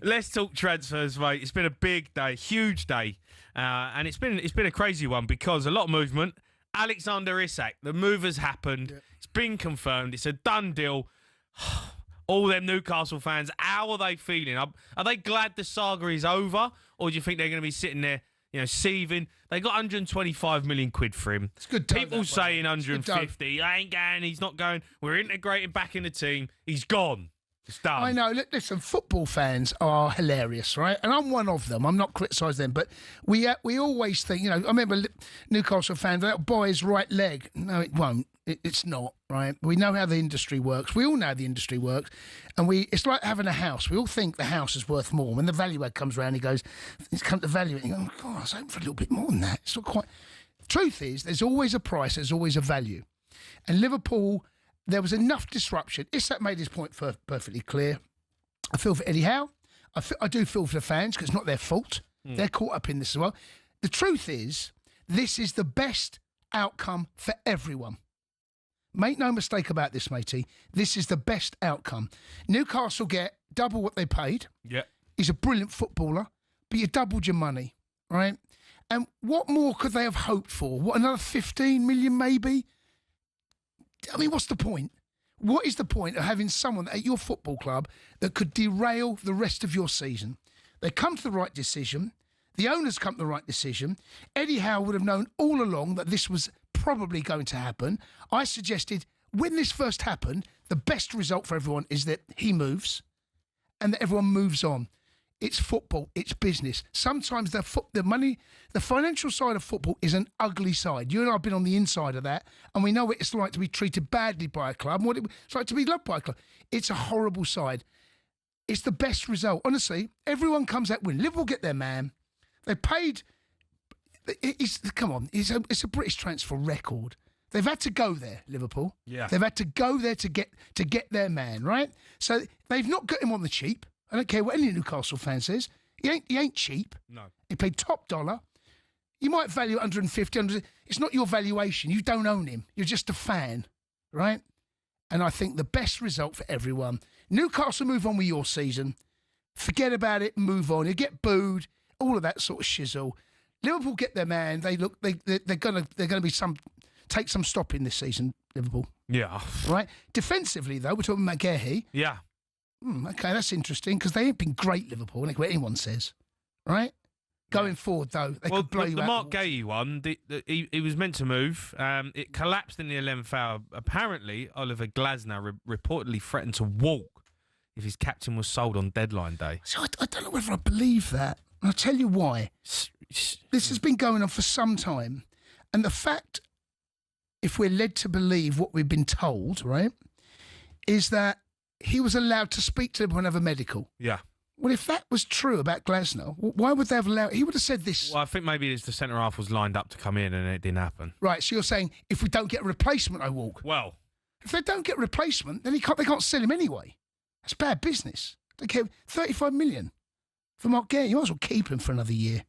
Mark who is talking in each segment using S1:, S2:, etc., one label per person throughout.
S1: mate.
S2: Let's talk transfers, mate. It's been a big day, huge day, and it's been a crazy one because a lot of movement. Alexander Isak, the move has happened. Yeah. It's been confirmed. It's a done deal. All them Newcastle fans, how are they feeling? Are they glad the saga is over, or do you think they're going to be sitting there, seething? They got 125 million quid for him.
S1: It's good.
S2: People saying 150. I ain't going. He's not going. We're integrating back in the team. He's gone. It's done.
S1: I know. Listen, football fans are hilarious, right? And I'm one of them. I'm not criticising them, but we always think, I remember Newcastle fans, that'll buy his right leg. No, it won't. It's not, right? We know how the industry works. We all know how the industry works. And it's like having a house. We all think the house is worth more. When the valuer comes around, he goes, it's come to value it. And you go, God, I was hoping for a little bit more than that. It's not quite. The truth is, there's always a price, there's always a value. And Liverpool, there was enough disruption. Isak made his point perfectly clear. I feel for Eddie Howe. I do feel for the fans because it's not their fault. They're caught up in this as well. The truth is, this is the best outcome for everyone. Make no mistake about this, matey. This is the best outcome. Newcastle get double what they paid.
S2: Yeah.
S1: He's a brilliant footballer, but you doubled your money, right? And what more could they have hoped for? What, another 15 million maybe? I mean, what's the point? What is the point of having someone at your football club that could derail the rest of your season? They come to the right decision. The owners come to the right decision. Eddie Howe would have known all along that this was probably going to happen. I suggested when this first happened, the best result for everyone is that he moves and that everyone moves on. It's football. It's business. Sometimes the money, the financial side of football is an ugly side. You and I have been on the inside of that, and we know what it's like to be treated badly by a club and what it's like to be loved by a club. It's a horrible side. It's the best result. Honestly, everyone comes out winning. Liverpool get their man. They paid. Come on, it's a British transfer record. They've had to go there, Liverpool.
S2: Yeah.
S1: They've had to go there to get their man, right? So they've not got him on the cheap. I don't care what any Newcastle fan says. He ain't cheap.
S2: No.
S1: He paid top dollar. You might value 150, 100. It's not your valuation. You don't own him. You're just a fan, right? And I think the best result for everyone. Newcastle move on with your season. Forget about it. Move on. You get booed. All of that sort of shizzle. Liverpool get their man. They're gonna be take some stopping this season. Liverpool.
S2: Yeah.
S1: Right. Defensively though, we're talking about McGahey.
S2: Yeah.
S1: Okay, that's interesting because they ain't been great, Liverpool. I think what anyone says, right? Going forward, though, they could blow you out.
S2: The Mark Gahey one, he was meant to move. It collapsed in the 11th hour. Apparently, Oliver Glasner reportedly threatened to walk if his captain was sold on deadline day.
S1: So I don't know whether I believe that. I'll tell you why. This has been going on for some time. And the fact, if we're led to believe what we've been told, right, is that he was allowed to speak to everyone and have a medical.
S2: Yeah.
S1: Well, if that was true about Glasner, why would they have allowed... He would have said this...
S2: Well, I think maybe it's the centre-half was lined up to come in and it didn't happen.
S1: Right, so you're saying, if we don't get a replacement, I walk.
S2: Well...
S1: If they don't get a replacement, then they can't sell him anyway. That's bad business. They gave 35 million for Mark Gahey. You might as well keep him for another year.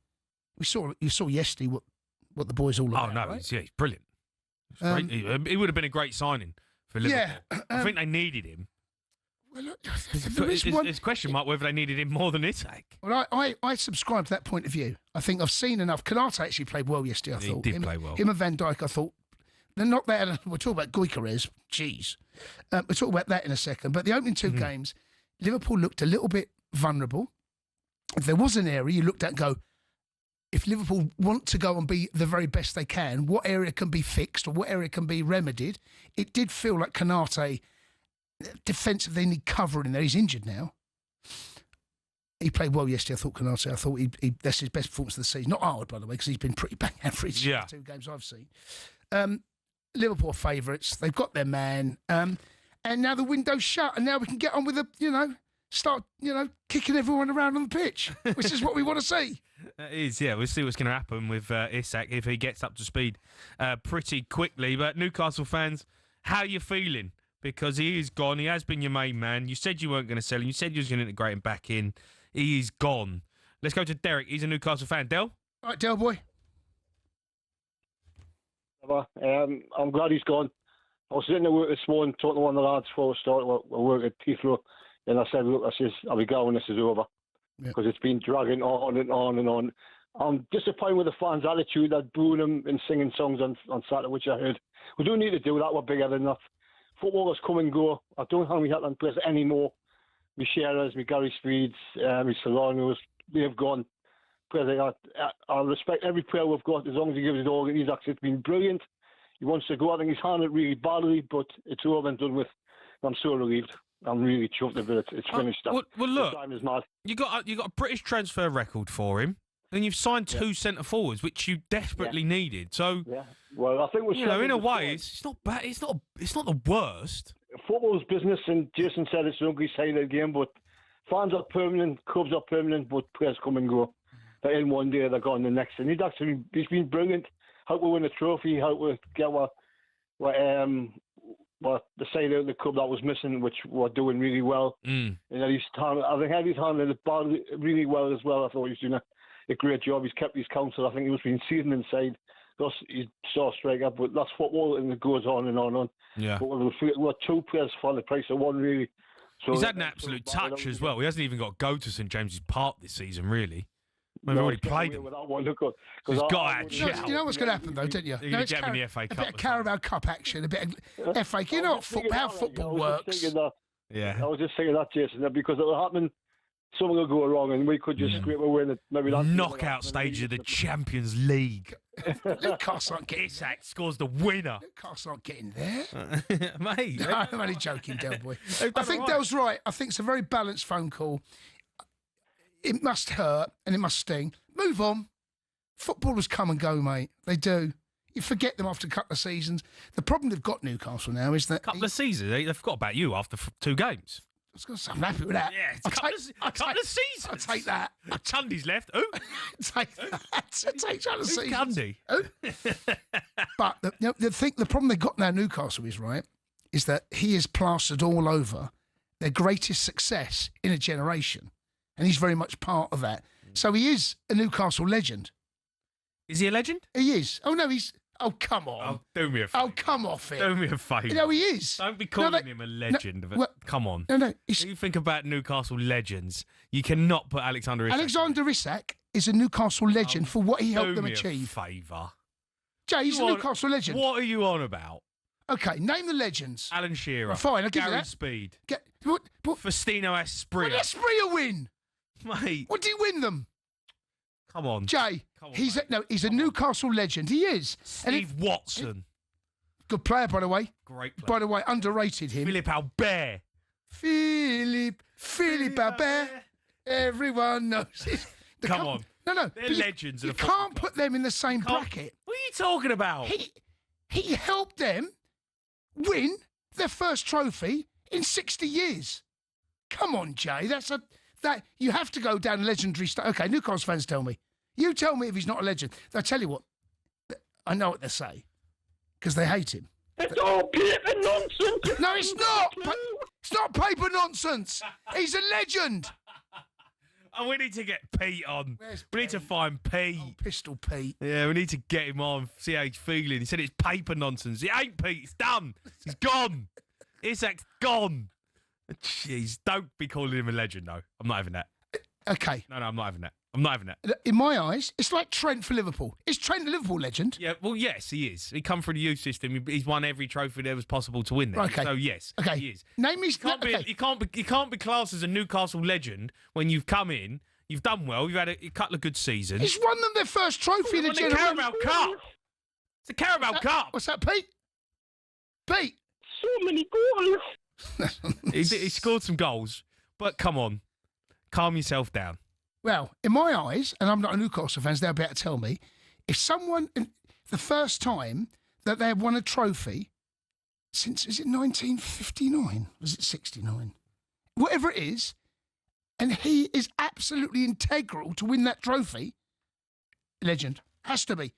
S1: You saw yesterday what the boys all about.
S2: Oh, no,
S1: right?
S2: he's brilliant. Great. He would have been a great signing for Liverpool.
S1: Yeah,
S2: I think they needed him.
S1: Well, look,
S2: it's a question mark whether they needed him more than Isak.
S1: Well, I subscribe to that point of view. I think I've seen enough. Kanate actually played well yesterday, I thought.
S2: He did play well.
S1: Him and Van Dijk, I thought. They're not there. We'll talk about Gyökeres. Jeez. We'll talk about that in a second. But the opening two games, Liverpool looked a little bit vulnerable. If there was an area you looked at and go, if Liverpool want to go and be the very best they can, what area can be fixed or what area can be remedied? It did feel like Kanate... defensive, they need cover in there. He's injured now. He played well yesterday, I thought, Kanate. I thought that's his best performance of the season. Not hard, by the way, because he's been pretty bang average in the two games I've seen. Liverpool favourites. They've got their man. And now the window's shut, and now we can get on with start kicking everyone around on the pitch, which is what we want to see.
S2: It is, yeah. We'll see what's going to happen with Isak if he gets up to speed pretty quickly. But Newcastle fans, how are you feeling? Because he is gone. He has been your main man. You said you weren't going to sell him. You said you was going to integrate him back in. He is gone. Let's go to Derek. He's a Newcastle fan. Del?
S1: All right, Del boy.
S3: I'm glad he's gone. I was sitting at work this morning talking to one of the lads before we started. We work at Heathrow. And I said, look, are we going? This is over. because it's been dragging on and on and on. I'm disappointed with the fans' attitude that booing him and singing songs on Saturday, which I heard. We don't need to do that. We're bigger than that. Footballers come and go. I don't think we have to play anymore. My Shearers, my Gary Speeds, my Solanos, they've gone. I respect every player we've got as long as he gives it all. He's actually been brilliant. He wants to go. I think he's handled it really badly, but it's all been done with. I'm so relieved. I'm really chuffed a bit. It's finished.
S2: Well, look,
S3: the time is mad.
S2: You got a British transfer record for him, and you've signed two centre forwards, which you desperately needed. So,
S3: well, I think we're
S2: in a way, it's not bad. It's not the worst.
S3: Football's business, and Jason said it's an ugly side of the game, but fans are permanent, clubs are permanent, but players come and go. They're in one day, they're gone the next, and he's been brilliant. How to win a trophy, how to get what the side of the club that was missing, which we're doing really well. And then I think Eddie's handled it really well as well. I thought he was doing a great job. He's kept his counsel. I think he was being seasoned inside. He's so striker, but that's football, and it goes on and on and on.
S2: Yeah.
S3: But we're two players for the price of one, really. So
S2: he's had an absolute touch as well. He hasn't even got to go to St James's Park this season, really. We've already played him.
S3: He's
S2: got to
S1: You know what's going to happen, though, don't you?
S2: You're going to get him in the FA Cup.
S1: A bit of Carabao Cup action, a bit of FA. You know how football works.
S3: I was just thinking that, Jason, because it'll happen. Something will go wrong, and we could just scrape a win. Maybe
S2: knockout stage of the Champions League.
S1: Newcastle aren't getting.
S2: Isak scores the winner.
S1: Newcastle aren't getting there,
S2: mate.
S1: No, I'm only joking, Del Boy. I think Del's right. I think it's a very balanced phone call. It must hurt and it must sting. Move on. Footballers come and go, mate. They do. You forget them after a couple of seasons. The problem they've got, Newcastle, now is that...
S2: A couple of seasons? They've forgot about you after 2 games.
S1: I was going to say, I'm happy with that.
S2: Yeah, it's a couple of seasons.
S1: I'll take that.
S2: Cundy's left. Who?
S1: Take that. I'll take couple of seasons.
S2: Cundy?
S1: But the problem they've got now, Newcastle, is that he is plastered all over their greatest success in a generation. And he's very much part of that. So he is a Newcastle legend.
S2: Is he a legend?
S1: He is. Oh, no, he's... Oh, come on.
S2: Oh, do me a favour.
S1: Oh, come off it.
S2: Do me a favour.
S1: You know, he is.
S2: Don't be calling him a legend. Come on.
S1: No.
S2: When you think about Newcastle legends, you cannot put Alexander Isak.
S1: Alexander Isak is a Newcastle legend for what he helped them achieve.
S2: Do me a favour.
S1: Jay, he's a Newcastle legend.
S2: What are you on about?
S1: Okay, name the legends.
S2: Alan Shearer.
S1: Well, fine, I'll give you
S2: Gary
S1: that.
S2: Speed.
S1: What
S2: Faustino Asprilla.
S1: did Asprilla win?
S2: Mate.
S1: What did he win them?
S2: Come on.
S1: Jay, he's a Newcastle legend. He is.
S2: Steve Watson.
S1: Good player, by the way.
S2: Great player.
S1: By the way, underrated him.
S2: Philippe Albert.
S1: Philippe Albert. Everyone knows it.
S2: Come on.
S1: No.
S2: They're legends.
S1: You can't put them in the same bracket.
S2: What are you talking about?
S1: He helped them win their first trophy in 60 years. Come on, Jay. That you have to go down legendary stuff. Okay, Newcastle fans tell me. You tell me if he's not a legend. They'll tell you what. I know what they say. Because they hate him.
S3: It's all paper nonsense.
S1: No, it's not. It's not paper nonsense. He's a legend.
S2: Oh, we need to get Pete on. We need to find Pete.
S1: Oh, Pistol Pete.
S2: Yeah, we need to get him on, see how he's feeling. He said it's paper nonsense. It ain't Pete. It's done. He's gone. Isak's gone. Jeez, don't be calling him a legend, though. I'm not having that.
S1: Okay.
S2: No, I'm not having that. I'm not having that.
S1: In my eyes, it's like Trent for Liverpool. Is Trent a Liverpool legend?
S2: Yeah, well, yes, he is. He come through the youth system. He's won every trophy there was possible to win there.
S1: Okay.
S2: So, yes,
S1: okay.
S2: he is.
S1: Name his...
S2: You can't be classed as a Newcastle legend when you've come in, you've done well, you've had a couple of good seasons.
S1: He's won them their first trophy in a generation.
S2: The Carabao Cup. It's a Carabao Cup.
S1: What's that, Pete? Pete?
S3: So many goals.
S2: He scored some goals, but come on, calm yourself down.
S1: Well, in my eyes, and I'm not a Newcastle fan, so they'll be able to tell me, if someone, the first time that they have won a trophy since, is it 1959? Was it 69? Whatever it is, and he is absolutely integral to win that trophy, legend. Has to be.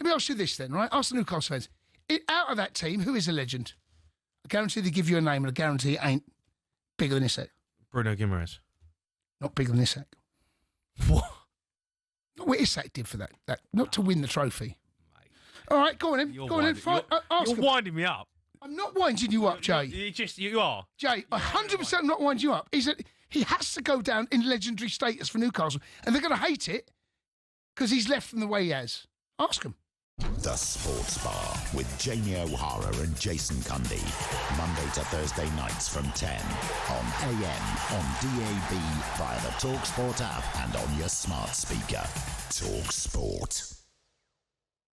S1: Let me ask you this then, right? Ask the Newcastle fans. Out of that team, who is a legend? I guarantee they give you a name, and I guarantee it ain't bigger than Isak.
S2: Bruno Guimaraes.
S1: Not bigger than Isak.
S2: What?
S1: Not what Isak did for that. Not to win the trophy. Mate. All right, go on then. Go on then.
S2: You're winding me up.
S1: I'm not winding you up, Jay.
S2: You are.
S1: Jay, 100% not winding you up. He has to go down in legendary status for Newcastle, and they're going to hate it because he's left them the way he has. Ask him.
S4: The Sports Bar with Jamie O'Hara and Jason Cundy. Monday to Thursday nights from 10 on AM, on DAB, via the talkSPORT app and on your smart speaker. talkSPORT.